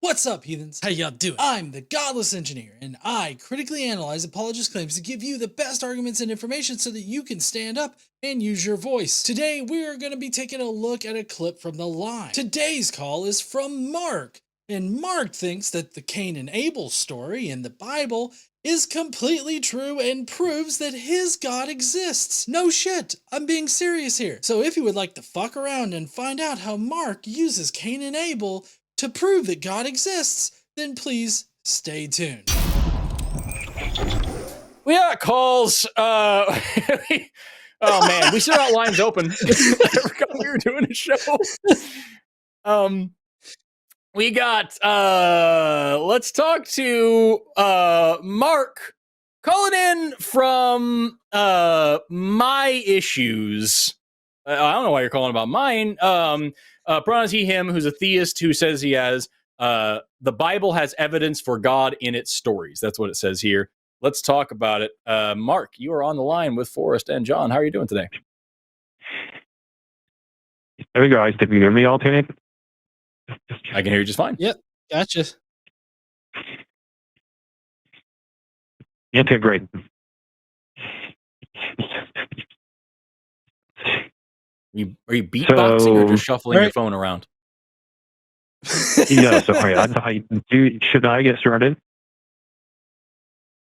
What's up, heathens? How y'all doing? I'm the Godless engineer, and I critically analyze apologist claims to give you the best arguments and information so that you can stand up and use your voice. Today, we are going to be taking a look at a clip from the line. Today's call is from Mark, and Mark thinks that the Cain and Abel story in the Bible is completely true and proves that his God exists. No shit, I'm being serious here. So if you would like to fuck around and find out how Mark uses Cain and Abel to prove that God exists, then please stay tuned. We got calls. Oh man, we still got lines open. I forgot we were doing a show. We got let's talk to Mark calling in from my issues. I don't know why you're calling about mine. Pronouns he, him, who's a theist who says he has the Bible has evidence for God in its stories. That's what it says here. Let's talk about it. Mark, you are on the line with Forrest and John. How are you doing today? There we go. Guys, did you hear me all today? I can hear you just fine. Yep, gotcha. Yeah, okay, great. Are you beatboxing or just shuffling your phone around? Yeah, sorry. Should I get started?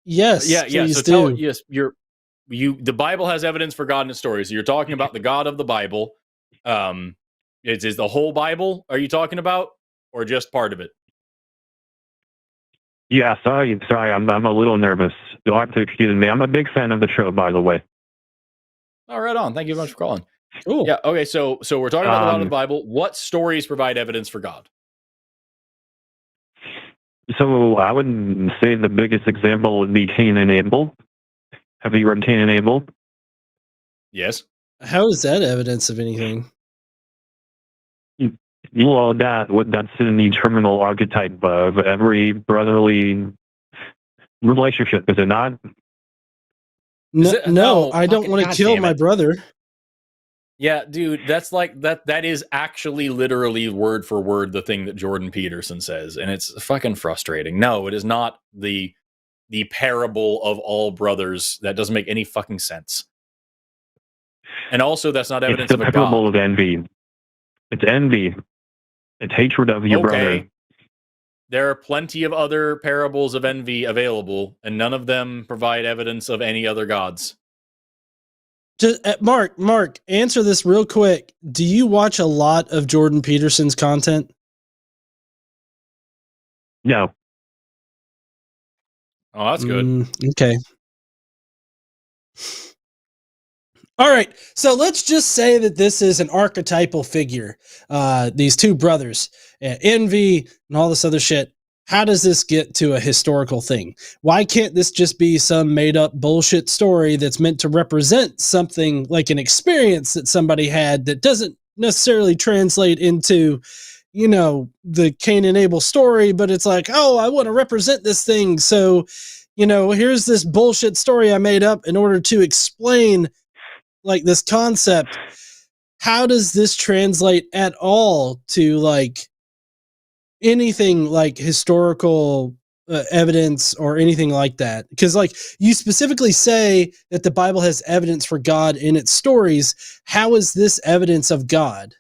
Yes. Yeah. So the Bible has evidence for God in its stories. So you're talking about the God of the Bible. Is the whole Bible? Are you talking about, or just part of it? Yeah, sorry. I'm a little nervous. You'll have to excuse me. I'm a big fan of the show, by the way. Oh, right on. Thank you very much for calling. Cool. Yeah. Okay. So we're talking about the God of the Bible. What stories provide evidence for God? So I would say the biggest example would be Cain and Abel. Have you read Cain and Abel? Yes. How is that evidence of anything? Well, that's an eternal archetype of every brotherly relationship, is it not? No, I don't want to kill my brother. Yeah, dude, that's like that is actually literally word for word the thing that Jordan Peterson says, and it's fucking frustrating. No, it is not the parable of all brothers. That doesn't make any fucking sense. And also, that's not evidence of a God. It's the parable of envy. It's envy. It's hatred of your brother. There are plenty of other parables of envy available, and none of them provide evidence of any other gods. Just, Mark, answer this real quick. Do you watch a lot of Jordan Peterson's content? No. Oh, that's good. Okay. All right. So let's just say that this is an archetypal figure. These two brothers, envy and all this other shit. How does this get to a historical thing? Why can't this just be some made up bullshit story that's meant to represent something like an experience that somebody had that doesn't necessarily translate into, the Cain and Abel story, but it's like, oh, I want to represent this thing. So, here's this bullshit story I made up in order to explain like this concept. How does this translate at all to like anything like historical evidence or anything like that? Because like you specifically say that the Bible has evidence for God in its stories. How is this evidence of God?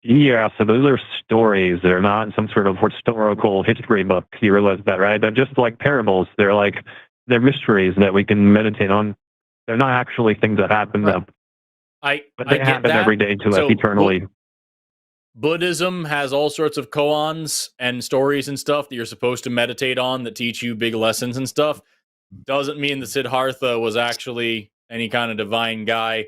Yeah, so those are stories. They're not some sort of historical history book. You realize that, right? They're just like parables. They're mysteries that we can meditate on. They're not actually things that happen, though. But they happen every day to us eternally. Buddhism has all sorts of koans and stories and stuff that you're supposed to meditate on that teach you big lessons and stuff. Doesn't mean that Siddhartha was actually any kind of divine guy.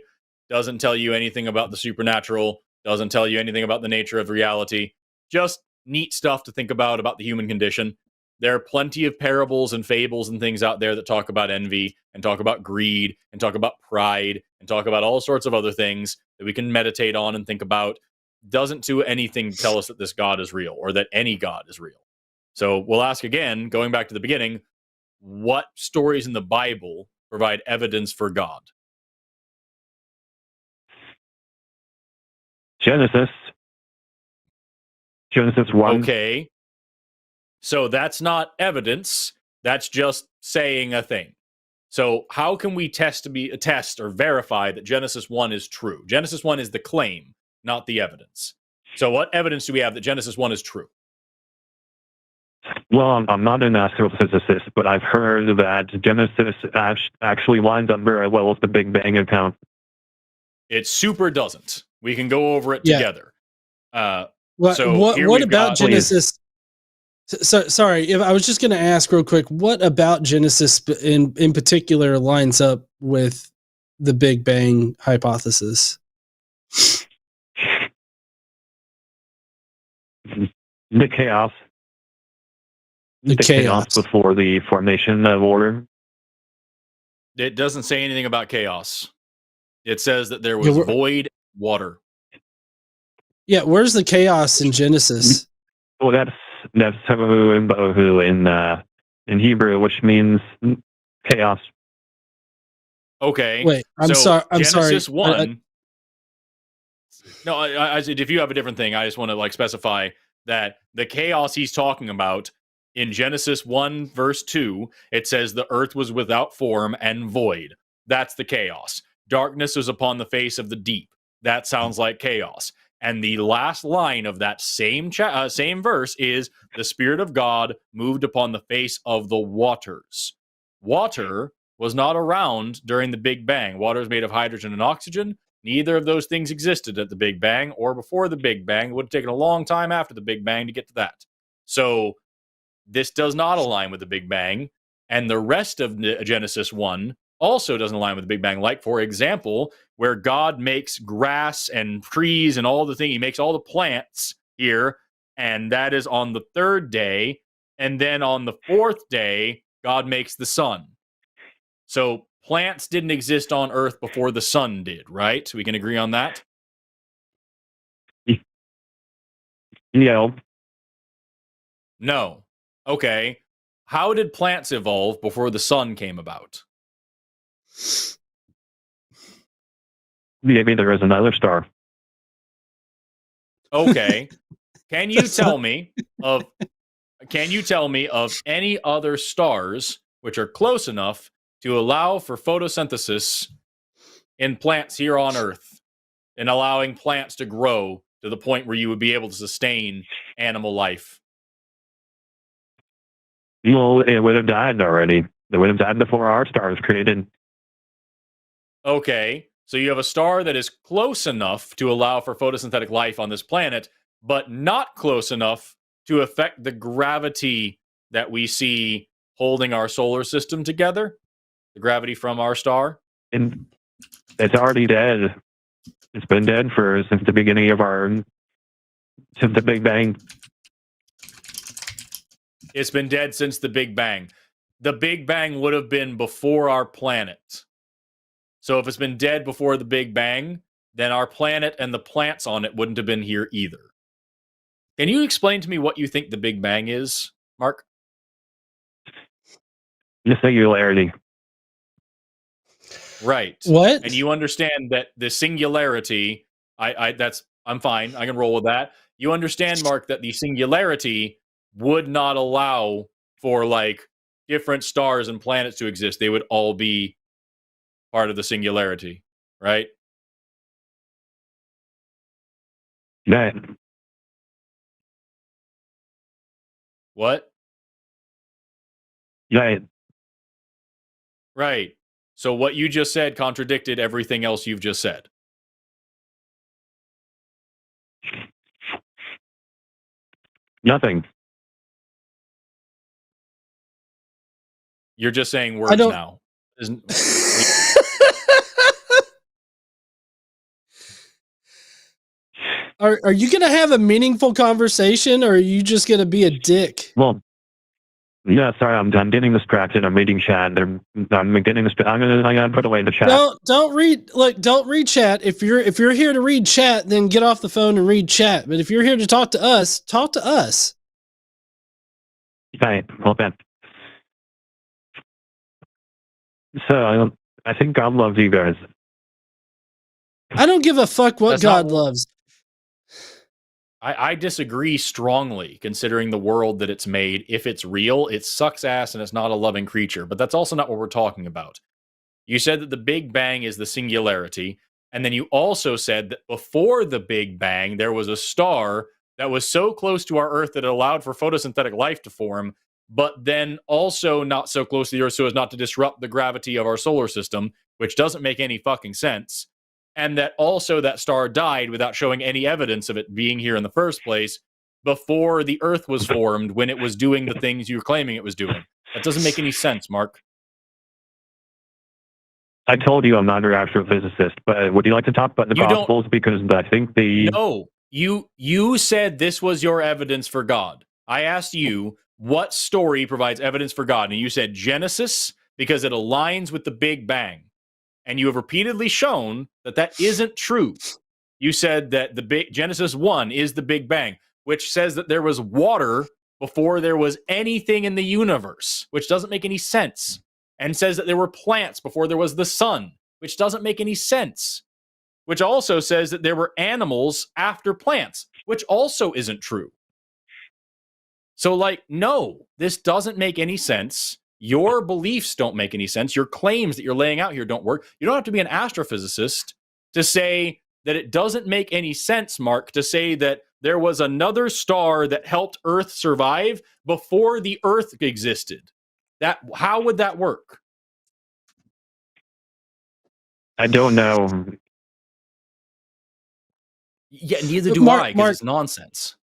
Doesn't tell you anything about the supernatural. Doesn't tell you anything about the nature of reality. Just neat stuff to think about the human condition. There are plenty of parables and fables and things out there that talk about envy and talk about greed and talk about pride and talk about all sorts of other things that we can meditate on and think about. Doesn't do anything to tell us that this God is real or that any God is real. So we'll ask again, going back to the beginning, what stories in the Bible provide evidence for God? Genesis. Genesis 1. Okay. So that's not evidence. That's just saying a thing. So how can we test or verify that Genesis 1 is true? Genesis 1 is the claim, not the evidence. So what evidence do we have that Genesis 1 is true? Well, I'm not an astrophysicist, but I've heard that Genesis actually lines up very well with the Big Bang account. It super doesn't. We can go over it Yeah. together. What about Genesis? So, sorry, if I was just going to ask real quick, what about Genesis in particular lines up with the Big Bang hypothesis? The chaos. The chaos before the formation of order. It doesn't say anything about chaos. It says that there was void water. Yeah, where's the chaos in Genesis? Well, that's tohu and bohu in Hebrew, which means chaos. Okay. Wait, I'm sorry. Genesis 1. No, I said if you have a different thing, I just want to specify that the chaos he's talking about in Genesis 1 verse 2, it says the earth was without form and void. That's the chaos. Darkness was upon the face of the deep. That sounds like chaos. And the last line of that same verse is the Spirit of God moved upon the face of the waters. Water was not around during the Big Bang. Water is made of hydrogen and oxygen. Neither of those things existed at the Big Bang or before the Big Bang. It would have taken a long time after the Big Bang to get to that. So this does not align with the Big Bang. And the rest of Genesis 1 also doesn't align with the Big Bang. Like, for example, where God makes grass and trees and all the things. He makes all the plants here. And that is on the third day. And then on the fourth day, God makes the sun. So plants didn't exist on Earth before the sun did, right? We can agree on that? Yeah. No. Okay. How did plants evolve before the sun came about? Maybe there is another star. Okay. Can you tell me of any other stars which are close enough to allow for photosynthesis in plants here on Earth and allowing plants to grow to the point where you would be able to sustain animal life? Well, it would have died already. It would have died before our star was created. Okay, so you have a star that is close enough to allow for photosynthetic life on this planet, but not close enough to affect the gravity that we see holding our solar system together, the gravity from our star. And it's already dead. It's been dead since the beginning of since the Big Bang. It's been dead since the Big Bang. The Big Bang would have been before our planet. So if it's been dead before the Big Bang, then our planet and the plants on it wouldn't have been here either. Can you explain to me what you think the Big Bang is, Mark? The singularity. Right. What? And you understand that the singularity, I'm fine. I can roll with that. You understand, Mark, that the singularity would not allow for different stars and planets to exist. They would all be part of the singularity, right? Right. What? Right. Right. So what you just said contradicted everything else you've just said. Nothing. You're just saying words now. Are you going to have a meaningful conversation, or are you just going to be a dick? Well, yeah, sorry, I'm getting distracted. I'm reading chat. I'm getting distracted. I'm gonna put away the chat. Don't read chat. If you're here to read chat, then get off the phone and read chat. But if you're here to talk to us, talk to us. Right. Well then. So I think God loves you guys. I don't give a fuck what God loves. I disagree strongly, considering the world that it's made. If it's real, it sucks ass and it's not a loving creature. But that's also not what we're talking about. You said that the Big Bang is the singularity. And then you also said that before the Big Bang, there was a star that was so close to our Earth that it allowed for photosynthetic life to form, but then also not so close to the Earth so as not to disrupt the gravity of our solar system, which doesn't make any fucking sense. And that also that star died without showing any evidence of it being here in the first place before the Earth was formed when it was doing the things you're claiming it was doing. That doesn't make any sense, Mark. I told you I'm not an astrophysicist, but would you like to talk about the Gospels? Because I think No, you said this was your evidence for God. I asked you what story provides evidence for God, and you said Genesis because it aligns with the Big Bang. And you have repeatedly shown that that isn't true. You said that Genesis 1 is the Big Bang, which says that there was water before there was anything in the universe, which doesn't make any sense. And says that there were plants before there was the sun, which doesn't make any sense. Which also says that there were animals after plants, which also isn't true. So, like, no, this doesn't make any sense. Your beliefs don't make any sense. Your claims that you're laying out here don't work. You don't have to be an astrophysicist to say that it doesn't make any sense, Mark, to say that there was another star that helped Earth survive before the Earth existed. How would that work? I don't know. Yeah, neither do I, because it's nonsense.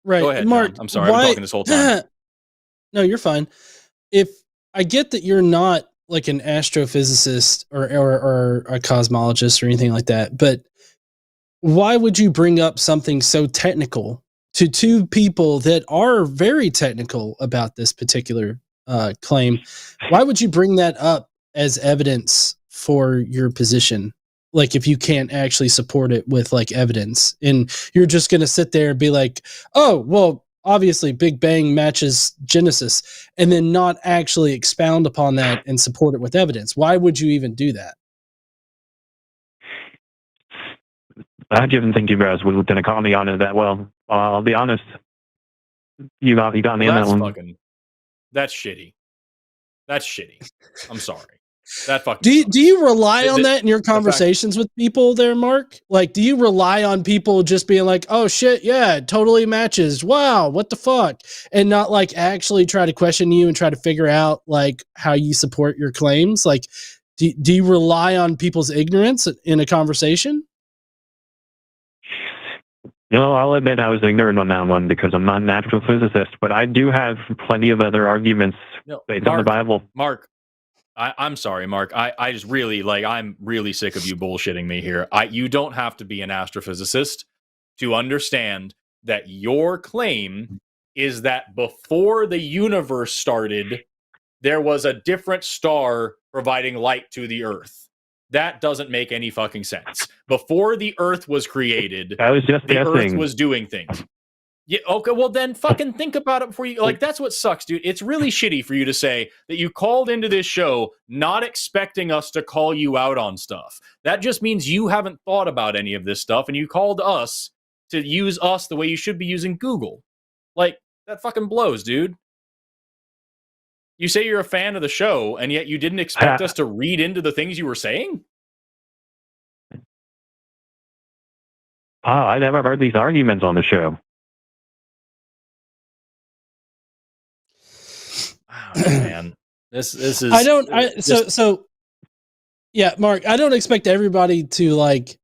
Right. Go ahead, Mark, John. I'm sorry, I've been talking this whole time. No, you're fine. If I get that you're not like an astrophysicist or a cosmologist or anything like that, but why would you bring up something so technical to two people that are very technical about this particular claim? Why would you bring that up as evidence for your position? Like, if you can't actually support it with like evidence, and you're just going to sit there and be like, oh, well, obviously Big Bang matches Genesis, and then not actually expound upon that and support it with evidence. Why would you even do that? I didn't think you guys were going to call me on it that well. I'll be honest. You got me on that one. That's shitty. That's shitty. I'm sorry. That fucking do you rely on that in your conversations with people there, Mark? Like, do you rely on people just being like, oh shit, yeah, it totally matches. Wow, what the fuck? And not like actually try to question you and try to figure out like how you support your claims? Like, do you rely on people's ignorance in a conversation? You know, I'll admit I was ignorant on that one because I'm not an natural physicist, but I do have plenty of other arguments based on the Bible. Mark, I'm sorry, Mark. I just really I'm really sick of you bullshitting me here. You don't have to be an astrophysicist to understand that your claim is that before the universe started, there was a different star providing light to the Earth. That doesn't make any fucking sense. Before the Earth was created, I was just the Earth was doing things. Yeah, okay, well then fucking think about it before you, like, that's what sucks, dude. It's really shitty for you to say that you called into this show not expecting us to call you out on stuff. That just means you haven't thought about any of this stuff, and you called us to use us the way you should be using Google. Like, that fucking blows, dude. You say you're a fan of the show, and yet you didn't expect us to read into the things you were saying? Oh, I never heard these arguments on the show. Oh, man, this is. Yeah, Mark. I don't expect everybody to like,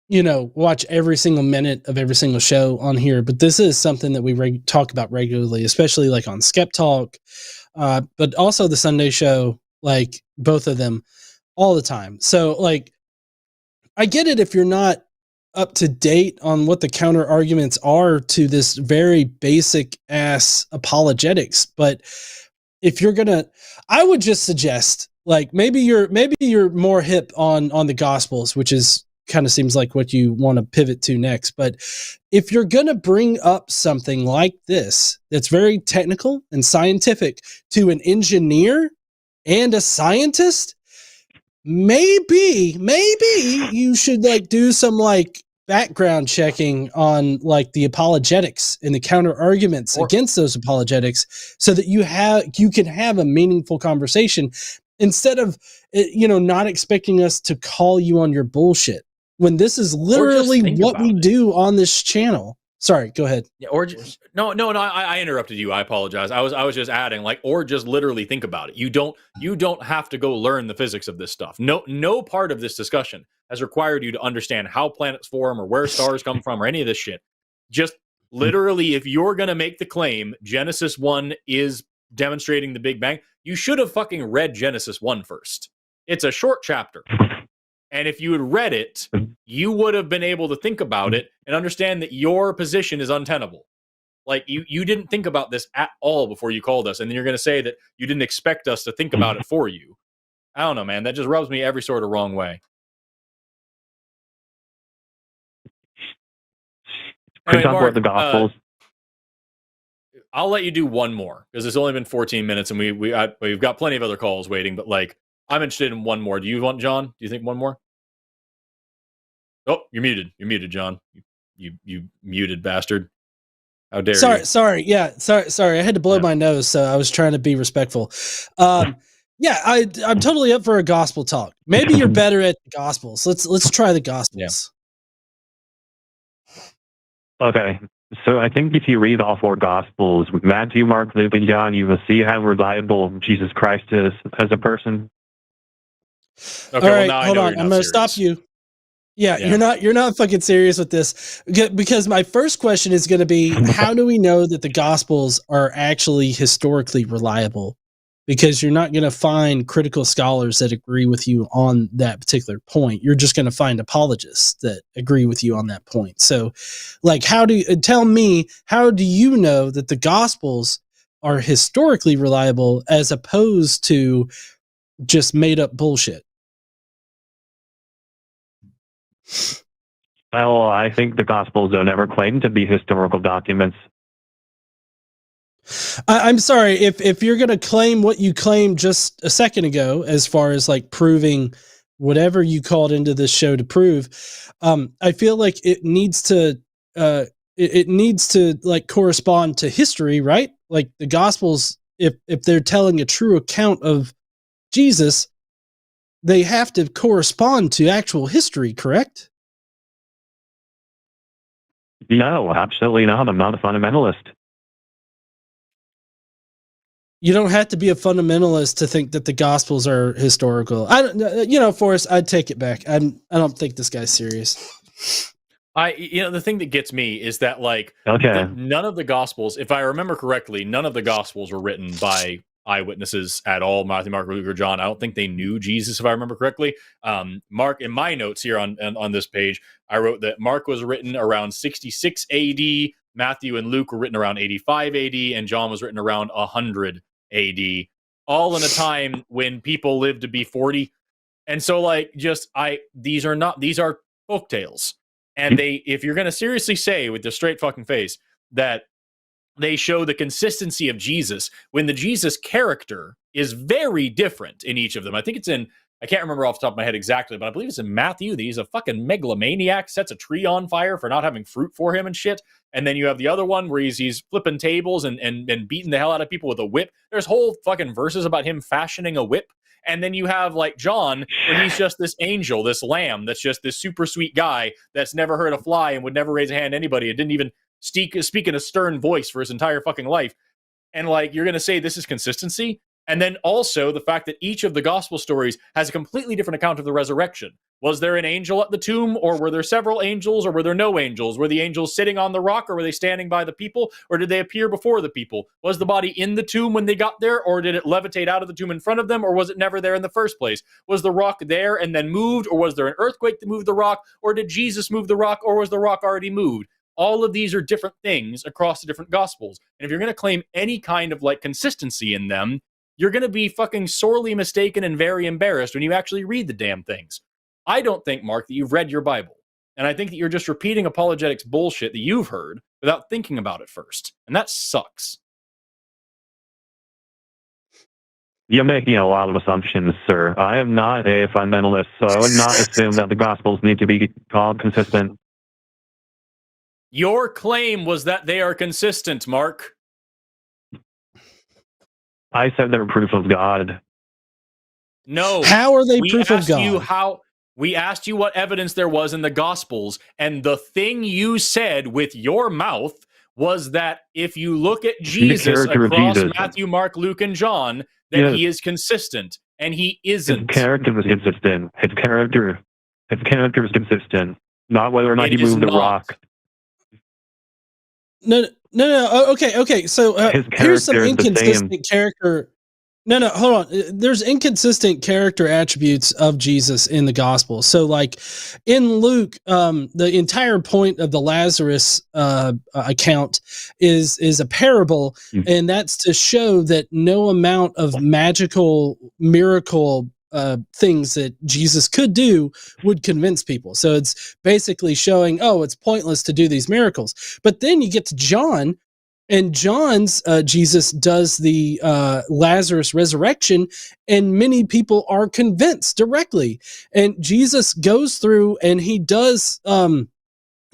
watch every single minute of every single show on here, but this is something that we talk about regularly, especially like on Skep Talk, but also the Sunday show, like both of them, all the time. So like, I get it if you're not up to date on what the counter arguments are to this very basic ass apologetics, but if you're gonna, I would just suggest like maybe you're more hip on the Gospels, which is kind of seems like what you want to pivot to next. But if you're gonna bring up something like this that's very technical and scientific to an engineer and a scientist, maybe you should like do some like background checking on like the apologetics and the counter arguments against those apologetics, so that you can have a meaningful conversation instead of not expecting us to call you on your bullshit when this is literally what we do on this channel. Sorry, go ahead. Yeah, or just, no. I interrupted you. I apologize. I was just adding, like, or just literally think about it. You don't have to go learn the physics of this stuff. No part of this discussion has required you to understand how planets form or where stars come from or any of this shit. Just literally, if you're gonna make the claim Genesis 1 is demonstrating the Big Bang, you should have fucking read Genesis 1 first. It's a short chapter. And if you had read it, you would have been able to think about it and understand that your position is untenable. Like, you didn't think about this at all before you called us, and then you're going to say that you didn't expect us to think about it for you. I don't know, man. That just rubs me every sort of wrong way. Anyway, Mark, the Gospels. I'll let you do one more because it's only been 14 minutes, and we've got plenty of other calls waiting. But like, I'm interested in one more. Do you want, John? Do you think one more? Oh, you're muted. You're muted, John. You muted bastard. How dare you? Sorry. Yeah, sorry. I had to blow my nose, so I was trying to be respectful. Yeah, I'm totally up for a gospel talk. Maybe you're better at the Gospels. Let's try the Gospels. Yeah. Okay. So I think if you read all four Gospels, Matthew, Mark, Luke, and John, you will see how reliable Jesus Christ is as a person. Okay, all right, hold on. I'm going to stop you. Yeah, you're not fucking serious with this, because my first question is going to be, how do we know that the Gospels are actually historically reliable? Because you're not going to find critical scholars that agree with you on that particular point. You're just going to find apologists that agree with you on that point. So, like, tell me, how do you know that the Gospels are historically reliable as opposed to just made up bullshit? Well, I think the Gospels don't ever claim to be historical documents. I'm sorry, if you're going to claim what you claimed just a second ago, as far as like proving whatever you called into this show to prove, I feel like it needs to like correspond to history, right? Like the Gospels, if they're telling a true account of Jesus, they have to correspond to actual history, correct? No, absolutely not. I'm not a fundamentalist. You don't have to be a fundamentalist to think that the Gospels are historical. Forrest, I'd take it back. I don't think this guy's serious. The thing that gets me is that, like, none of the Gospels, if I remember correctly, none of the Gospels were written by eyewitnesses at all. Matthew, Mark, Luke, or John. I don't think they knew Jesus, if I remember correctly. Mark, in my notes here on this page, I wrote that Mark was written around 66 AD, Matthew and Luke were written around 85 AD, and John was written around 100 AD, all in a time when people lived to be 40. And so, like, these are folk tales. And if you're going to seriously say with the straight fucking face that they show the consistency of Jesus when the Jesus character is very different in each of them. I think it's I can't remember off the top of my head exactly, but I believe it's in Matthew that he's a fucking megalomaniac, sets a tree on fire for not having fruit for him and shit. And then you have the other one where he's flipping tables and beating the hell out of people with a whip. There's whole fucking verses about him fashioning a whip. And then you have, like, John, when he's just this angel, this lamb, that's just this super sweet guy that's never hurt a fly and would never raise a hand to anybody and didn't even speak in a stern voice for his entire fucking life. And, like, you're going to say this is consistency? And then also the fact that each of the gospel stories has a completely different account of the resurrection. Was there an angel at the tomb, or were there several angels, or were there no angels? Were the angels sitting on the rock, or were they standing by the people, or did they appear before the people? Was the body in the tomb when they got there, or did it levitate out of the tomb in front of them, or was it never there in the first place? Was the rock there and then moved, or was there an earthquake that moved the rock, or did Jesus move the rock, or was the rock already moved? All of these are different things across the different gospels. And if you're going to claim any kind of, like, consistency in them, you're going to be fucking sorely mistaken and very embarrassed when you actually read the damn things. I don't think, Mark, that you've read your Bible. And I think that you're just repeating apologetics bullshit that you've heard without thinking about it first. And that sucks. You're making a lot of assumptions, sir. I am not a fundamentalist, so I would not assume that the Gospels need to be called consistent. Your claim was that they are consistent, Mark. I said they're proof of God. No. How are they We proof of asked you God? we asked you what evidence there was in the Gospels, and the thing you said with your mouth was that if you look at Jesus character of across Jesus. Matthew, Mark, Luke, and John, that Yes. he is consistent, and he His isn't. character was consistent. His character is consistent. Not whether or not It he is moved the not. rock. No. Okay. So His here's some character is the same. inconsistent character. No, hold on. There's inconsistent character attributes of Jesus in the gospel. So like in Luke, the entire point of the Lazarus account is a parable, and that's to show that no amount of magical miracle things that Jesus could do would convince people. So it's basically showing, oh, it's pointless to do these miracles. But then you get to John, and John's Jesus does the Lazarus resurrection, and many people are convinced directly. And Jesus goes through and he does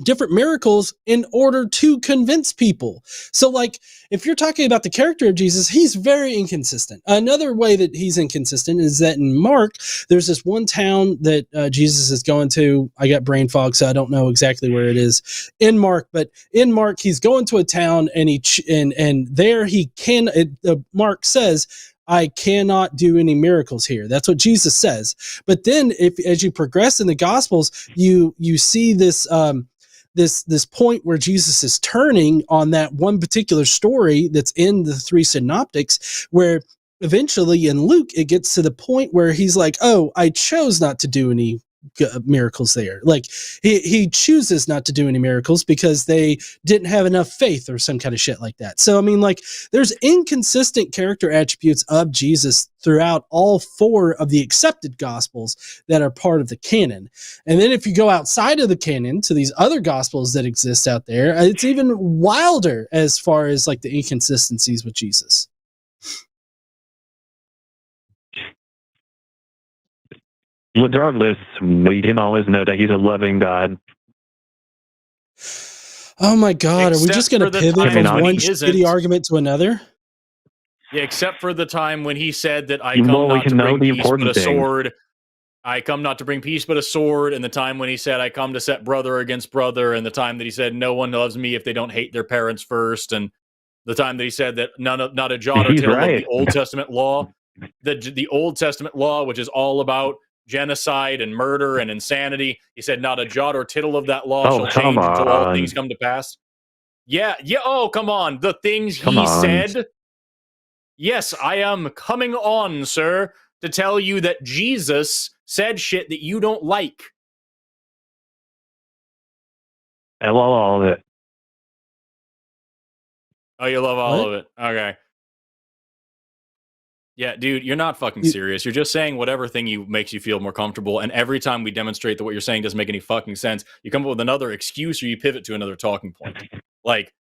different miracles in order to convince people. So like if you're talking about the character of Jesus, he's very inconsistent. Another way that he's inconsistent is that in Mark, there's this one town that Jesus is going to. I got brain fog, so I don't know exactly where it is in Mark, but in Mark, he's going to a town and and there he can, Mark says, I cannot do any miracles here. That's what Jesus says. But then as you progress in the gospels, you see this this point where Jesus is turning on that one particular story that's in the three synoptics, where eventually in Luke it gets to the point where he's like, oh, I chose not to do any miracles there. Like he chooses not to do any miracles because they didn't have enough faith or some kind of shit like that. So I mean, like there's inconsistent character attributes of Jesus throughout all four of the accepted gospels that are part of the canon. And then if you go outside of the canon to these other gospels that exist out there, it's even wilder as far as like the inconsistencies with Jesus. Regardless, we can always know that he's a loving God. Oh my God, are we just going to pivot from one shitty argument to another? Yeah, except for the time when he said that I come not to bring peace but a sword. I come not to bring peace but a sword, and the time when he said I come to set brother against brother, and the time that he said no one loves me if they don't hate their parents first, and the time that he said that not a jot or tittle of the Old Testament law, the Old Testament law, which is all about genocide and murder and insanity. He said, not a jot or tittle of that law shall change until all things come to pass. Yeah. Oh, come on. The things he said. Yes, I am coming on, sir, to tell you that Jesus said shit that you don't like. I love all of it. Oh, you love all of it. Okay. Yeah, dude, you're not fucking serious. You're just saying whatever thing makes you feel more comfortable. And every time we demonstrate that what you're saying doesn't make any fucking sense, you come up with another excuse or you pivot to another talking point. Like,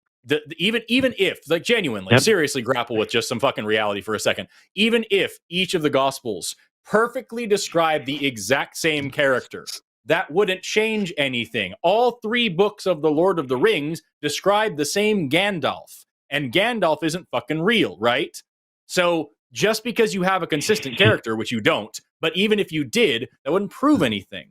even if, like, genuinely, seriously grapple with just some fucking reality for a second. Even if each of the Gospels perfectly describe the exact same character, that wouldn't change anything. All three books of the Lord of the Rings describe the same Gandalf. And Gandalf isn't fucking real, right? So just because you have a consistent character, which you don't, but even if you did, that wouldn't prove anything.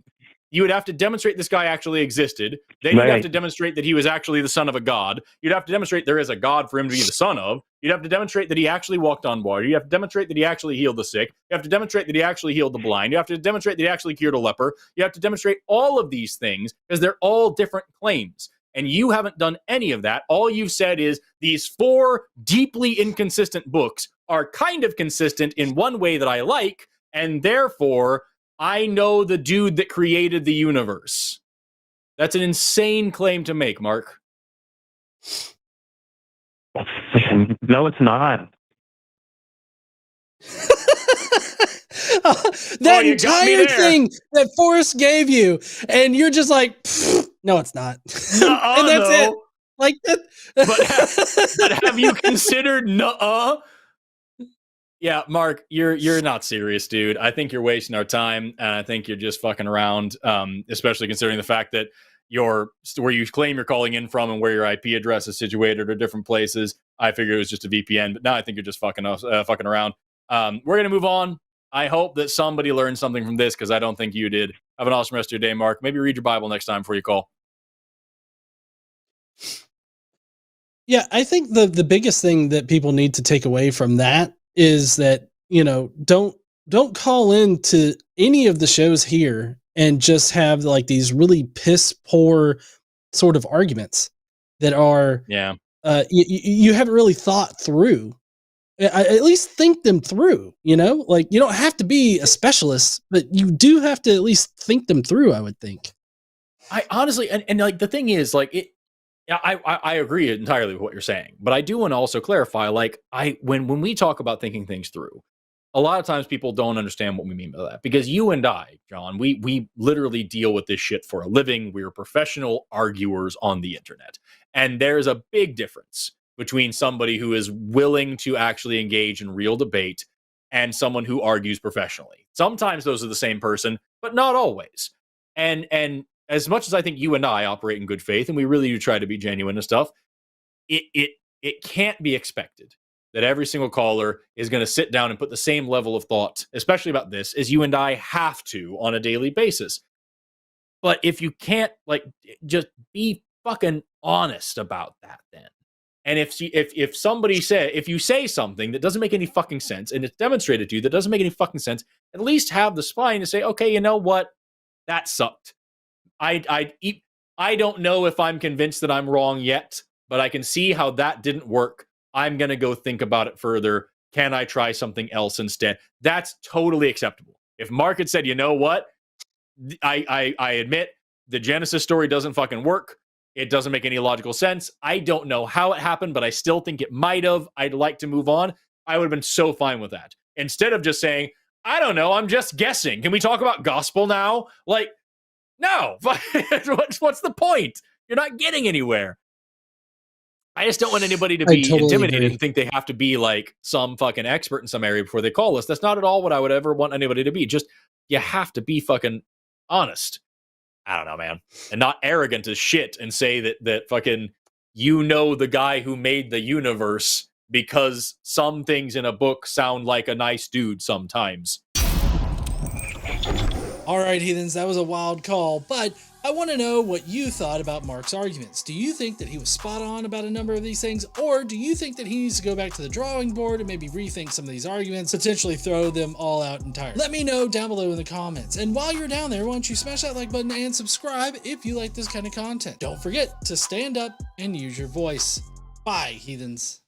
You would have to demonstrate this guy actually existed. Then you'd have to demonstrate that he was actually the son of a god. You'd have to demonstrate there is a god for him to be the son of. You'd have to demonstrate that he actually walked on water. You have to demonstrate that he actually healed the sick. You have to demonstrate that he actually healed the blind. You have to demonstrate that he actually cured a leper. You have to demonstrate all of these things because they're all different claims. And you haven't done any of that. All you've said is these four deeply inconsistent books are kind of consistent in one way that I like, and therefore I know the dude that created the universe. That's an insane claim to make, Mark. No, it's not. That entire thing that Forrest gave you, and you're just like, no, it's not. And that's it. Like, but have you considered nuh-uh? Yeah, Mark, you're not serious, dude. I think you're wasting our time, and I think you're just fucking around, especially considering the fact that where you claim you're calling in from and where your IP address is situated are different places. I figured it was just a VPN, but now I think you're just fucking around. We're gonna move on. I hope that somebody learned something from this because I don't think you did. Have an awesome rest of your day, Mark. Maybe read your Bible next time before you call. Yeah, I think the biggest thing that people need to take away from that is that, you know, don't call into any of the shows here and just have like these really piss poor sort of arguments that are you haven't really thought through. At least think them through, you know? Like, you don't have to be a specialist, but you do have to at least think them through, I would think. I honestly, and like the thing is, like, I agree entirely with what you're saying, but I do want to also clarify, like, when we talk about thinking things through, a lot of times people don't understand what we mean by that, because you and I, John, we literally deal with this shit for a living. We're professional arguers on the internet, and there's a big difference between somebody who is willing to actually engage in real debate and someone who argues professionally. Sometimes those are the same person, but not always. And as much as I think you and I operate in good faith, and we really do try to be genuine and stuff, it can't be expected that every single caller is going to sit down and put the same level of thought, especially about this, as you and I have to on a daily basis. But if you can't, like, just be fucking honest about that then. And if somebody if you say something that doesn't make any fucking sense and it's demonstrated to you that doesn't make any fucking sense, at least have the spine to say, okay, you know what? That sucked. I don't know if I'm convinced that I'm wrong yet, but I can see how that didn't work. I'm going to go think about it further. Can I try something else instead? That's totally acceptable. If Mark had said, you know what? I admit the Genesis story doesn't fucking work. It doesn't make any logical sense. I don't know how it happened, but I still think it might have. I'd like to move on. I would have been so fine with that. Instead of just saying, I don't know, I'm just guessing. Can we talk about gospel now? Like, no. What's the point? You're not getting anywhere. I just don't want anybody to be intimidated and think they have to be like some fucking expert in some area before they call us. That's not at all what I would ever want anybody to be. Just, you have to be fucking honest. I don't know, man. And not arrogant as shit and say that fucking, you know, the guy who made the universe because some things in a book sound like a nice dude sometimes. All right, heathens, that was a wild call, but I want to know what you thought about Mark's arguments. Do you think that he was spot on about a number of these things, or do you think that he needs to go back to the drawing board and maybe rethink some of these arguments, potentially throw them all out entirely? Let me know down below in the comments. And while you're down there, why don't you smash that like button and subscribe if you like this kind of content. Don't forget to stand up and use your voice. Bye, heathens.